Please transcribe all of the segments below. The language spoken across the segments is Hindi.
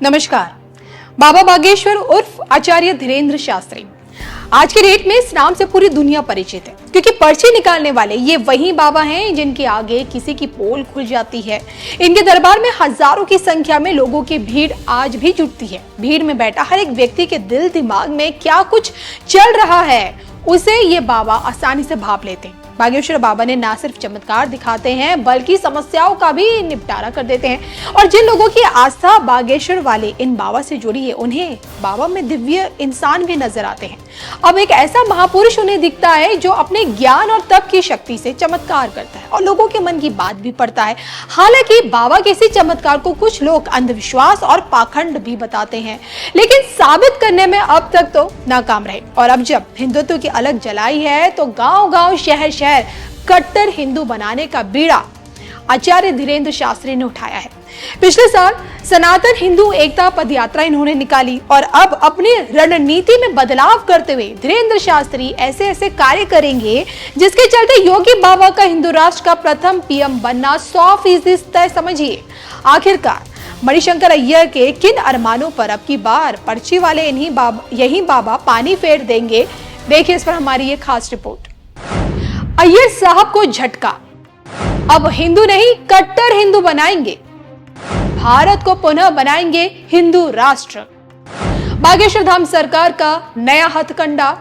नमस्कार। बाबा बागेश्वर उर्फ आचार्य धीरेन्द्र शास्त्री आज के डेट में इस नाम से पूरी दुनिया परिचित है, क्योंकि पर्ची निकालने वाले ये वही बाबा हैं जिनके आगे किसी की पोल खुल जाती है। इनके दरबार में हजारों की संख्या में लोगों की भीड़ आज भी जुटती है। भीड़ में बैठा हर एक व्यक्ति के दिल दिमाग में क्या कुछ चल रहा है उसे ये बाबा आसानी से भाप लेते हैं। बागेश्वर बाबा ने ना सिर्फ चमत्कार दिखाते हैं बल्कि समस्याओं का भी निपटारा कर देते हैं। और जिन लोगों की आस्था बागेश्वर वाले इन बाबा से जुड़ी है उन्हें बाबा में दिव्य इंसान भी नजर आते हैं। अब एक ऐसा महापुरुष उन्हें दिखता है जो अपने ज्ञान और तप की शक्ति से चमत्कार करता है और लोगों के मन की बात भी पढ़ता है। हालांकि बाबा के इसी चमत्कार को कुछ लोग अंधविश्वास और पाखंड भी बताते हैं, लेकिन साबित करने में अब तक तो नाकाम रहे। और अब जब हिंदुत्व की अलग जलाई है तो गांव-गांव शहर कट्टर हिंदू बनाने का बीड़ा आचार्य धीरेन्द्र शास्त्री ने उठाया है। पिछले साल सनातन हिंदू एकता पदयात्रा इन्होंने निकाली और अब अपनी रणनीति में बदलाव करते हुए धीरेन्द्र शास्त्री ऐसे ऐसे कार्य करेंगे जिसके चलते योगी बाबा का हिंदू राष्ट्र का प्रथम पीएम बनना 100% तय समझिए। आखिरकार मणिशंकर अय्यर के किन अरमानों पर अब की बार पर्ची वाले यही बाबा पानी फेर देंगे, देखिए इस पर हमारी ये खास रिपोर्ट। अय्यर साहब को झटका, अब हिंदू नहीं कट्टर हिंदू बनाएंगे, भारत को पुनः बनाएंगे हिंदू राष्ट्र। बागेश्वर धाम सरकार का नया हथकंडा,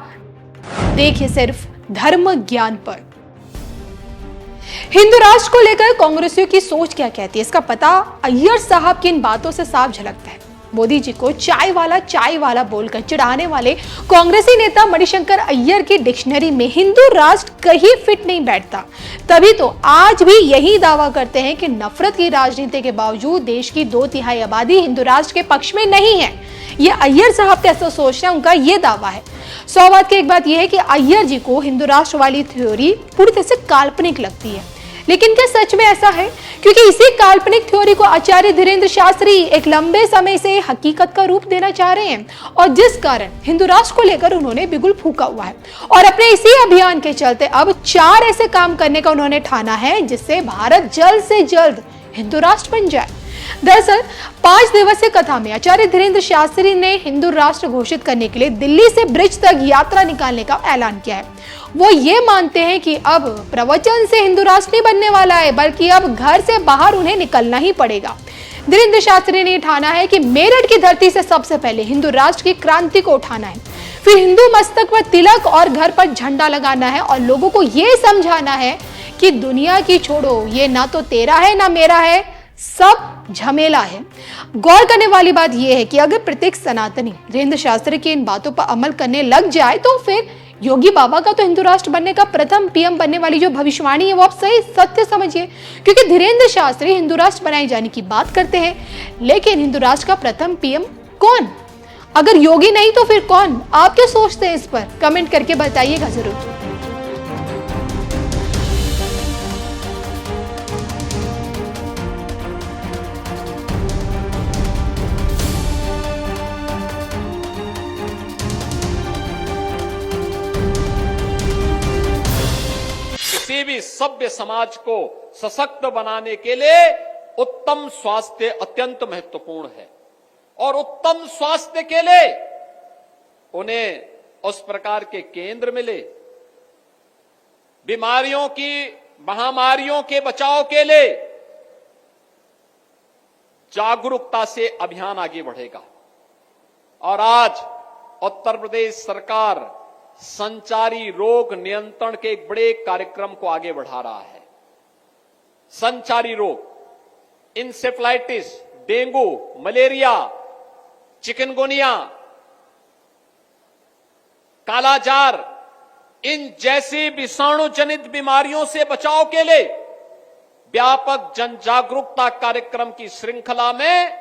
देखिए सिर्फ धर्म ज्ञान पर। हिंदू राष्ट्र को लेकर कांग्रेसियों की सोच क्या कहती है, इसका पता अय्यर साहब की इन बातों से साफ झलकता है। मोदी जी को चाय वाला बोलकर चिढ़ाने वाले कांग्रेसी नेता मणिशंकर अय्यर की डिक्शनरी में हिंदू राष्ट्र कहीं फिट नहीं बैठता। तभी तो आज भी यही दावा करते हैं कि नफरत की राजनीति के बावजूद देश की 2/3 आबादी हिंदू राष्ट्र के पक्ष में नहीं है। ये अय्यर साहब कैसे सोचते हैं, उनका ये दावा है। 100 बात की एक बात यह है कि अय्यर जी को हिंदू राष्ट्र वाली थ्योरी पूरी तरह से काल्पनिक लगती है, लेकिन क्या सच में ऐसा है? क्योंकि इसी काल्पनिक थ्योरी को आचार्य धीरेन्द्र शास्त्री एक लंबे समय से हकीकत का रूप देना चाह रहे हैं और जिस कारण हिंदू राष्ट्र को लेकर उन्होंने बिगुल फूंका हुआ है। और अपने इसी अभियान के चलते अब 4 ऐसे काम करने का उन्होंने ठाना है जिससे भारत जल्द से जल्द हिंदू राष्ट्र बन जाए। दरअसल 5 दिवसीय कथा में आचार्य धीरेन्द्र शास्त्री ने हिंदू राष्ट्र घोषित करने के लिए दिल्ली से ब्रिज तक यात्रा निकालने का ऐलान किया है। वो ये मानते हैं कि अब प्रवचन से हिंदू राष्ट्र नहीं बनने वाला है, बल्कि अब घर से बाहर उन्हें निकलना ही पड़ेगा। धीरेन्द्र शास्त्री ने ठाना है कि मेरठ की धरती से सबसे पहले हिंदू राष्ट्र की क्रांति को उठाना है, फिर हिंदू मस्तक पर तिलक और घर पर झंडा लगाना है और लोगों को ये समझाना है कि दुनिया की छोड़ो, ये ना तो तेरा है ना मेरा है, सब झमेला है। गौर करने वाली बात यह है कि अगर प्रत्येक सनातनी धीरेन्द्र शास्त्री की इन बातों पर अमल करने लग जाए तो फिर योगी बाबा का तो हिंदू राष्ट्र बनने का प्रथम पीएम बनने वाली जो भविष्यवाणी है वो आप सही सत्य समझिए। क्योंकि धीरेन्द्र शास्त्री हिंदू राष्ट्र बनाए जाने की बात करते हैं, लेकिन हिंदू राष्ट्र का प्रथम पीएम कौन? अगर योगी नहीं तो फिर कौन? आप क्या सोचते हैं इस पर? कमेंट करके बताइएगा जरूर। किसी भी सभ्य समाज को सशक्त बनाने के लिए उत्तम स्वास्थ्य अत्यंत महत्वपूर्ण है और उत्तम स्वास्थ्य के लिए उन्हें उस प्रकार के केंद्र मिले, बीमारियों की महामारियों के बचाव के लिए जागरूकता से अभियान आगे बढ़ेगा। और आज उत्तर प्रदेश सरकार संचारी रोग नियंत्रण के एक बड़े कार्यक्रम को आगे बढ़ा रहा है। संचारी रोग इंसेफ्लाइटिस, डेंगू, मलेरिया, चिकनगुनिया, कालाजार, इन जैसी विषाणु जनित बीमारियों से बचाव के लिए व्यापक जन जागरूकता कार्यक्रम की श्रृंखला में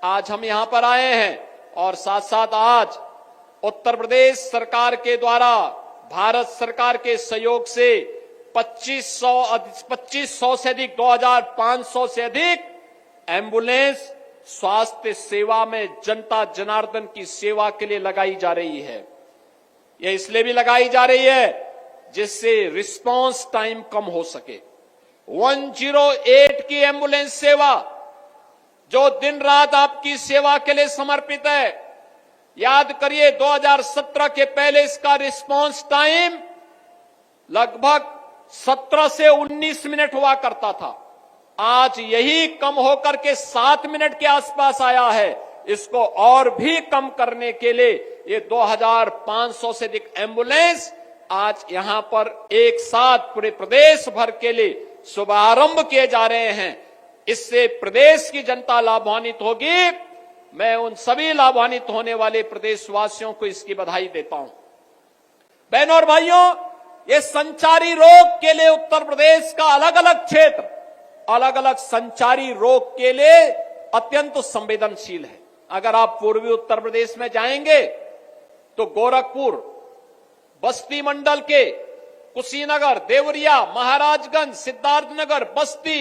आज हम यहां पर आए हैं। और साथ साथ आज उत्तर प्रदेश सरकार के द्वारा भारत सरकार के सहयोग से 2500 से अधिक 2500 से अधिक एम्बुलेंस स्वास्थ्य सेवा में जनता जनार्दन की सेवा के लिए लगाई जा रही है। यह इसलिए भी लगाई जा रही है जिससे रिस्पांस टाइम कम हो सके। 108 की एम्बुलेंस सेवा जो दिन रात आपकी सेवा के लिए समर्पित है। याद करिए 2017 के पहले इसका रिस्पांस टाइम लगभग 17 से 19 मिनट हुआ करता था। आज यही कम होकर के 7 मिनट के आसपास आया है। इसको और भी कम करने के लिए ये 2500 से अधिक एम्बुलेंस आज यहां पर एक साथ पूरे प्रदेश भर के लिए शुभारंभ किए जा रहे हैं। इससे प्रदेश की जनता लाभान्वित होगी। मैं उन सभी लाभान्वित होने वाले प्रदेशवासियों को इसकी बधाई देता हूं। बहनों और भाइयों, ये संचारी रोग के लिए उत्तर प्रदेश का अलग अलग क्षेत्र अलग अलग संचारी रोग के लिए अत्यंत संवेदनशील है। अगर आप पूर्वी उत्तर प्रदेश में जाएंगे तो गोरखपुर, बस्ती मंडल के कुशीनगर, देवरिया, महाराजगंज, सिद्धार्थनगर, बस्ती,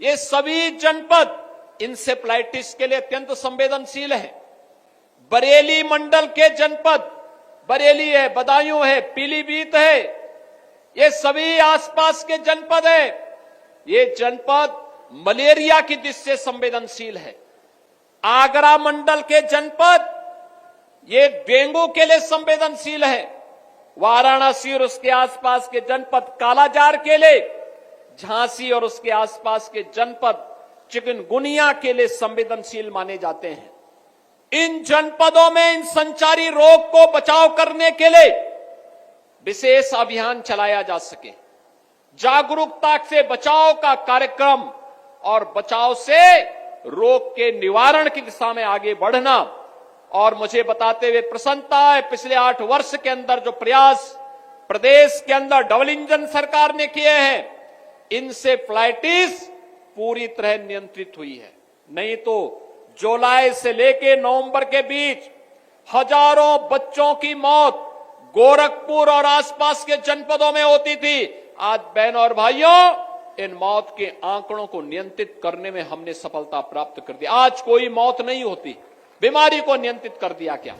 ये सभी जनपद इंसेफ्लाइटिस के लिए अत्यंत संवेदनशील है। बरेली मंडल के जनपद, बरेली है, बदायूं है, पीलीभीत है, ये सभी आसपास के जनपद है। ये जनपद मलेरिया की दृष्टि से संवेदनशील है। आगरा मंडल के जनपद ये डेंगू के लिए संवेदनशील है। वाराणसी और उसके आसपास के जनपद कालाजार के लिए, झांसी और उसके आसपास के जनपद चिकनगुनिया के लिए संवेदनशील माने जाते हैं। इन जनपदों में इन संचारी रोग को बचाव करने के लिए विशेष अभियान चलाया जा सके। जागरूकता से बचाव का कार्यक्रम और बचाव से रोग के निवारण की दिशा में आगे बढ़ना। और मुझे बताते हुए प्रसन्नता है, पिछले 8 वर्ष के अंदर जो प्रयास प्रदेश के अंदर डबल इंजन सरकार ने किए हैं, इंसेफ्लाइटिस पूरी तरह नियंत्रित हुई है। नहीं तो जुलाई से लेकर नवंबर के बीच हजारों बच्चों की मौत गोरखपुर और आसपास के जनपदों में होती थी। आज बहनों और भाइयों, इन मौत के आंकड़ों को नियंत्रित करने में हमने सफलता प्राप्त कर दी। आज कोई मौत नहीं होती, बीमारी को नियंत्रित कर दिया। क्या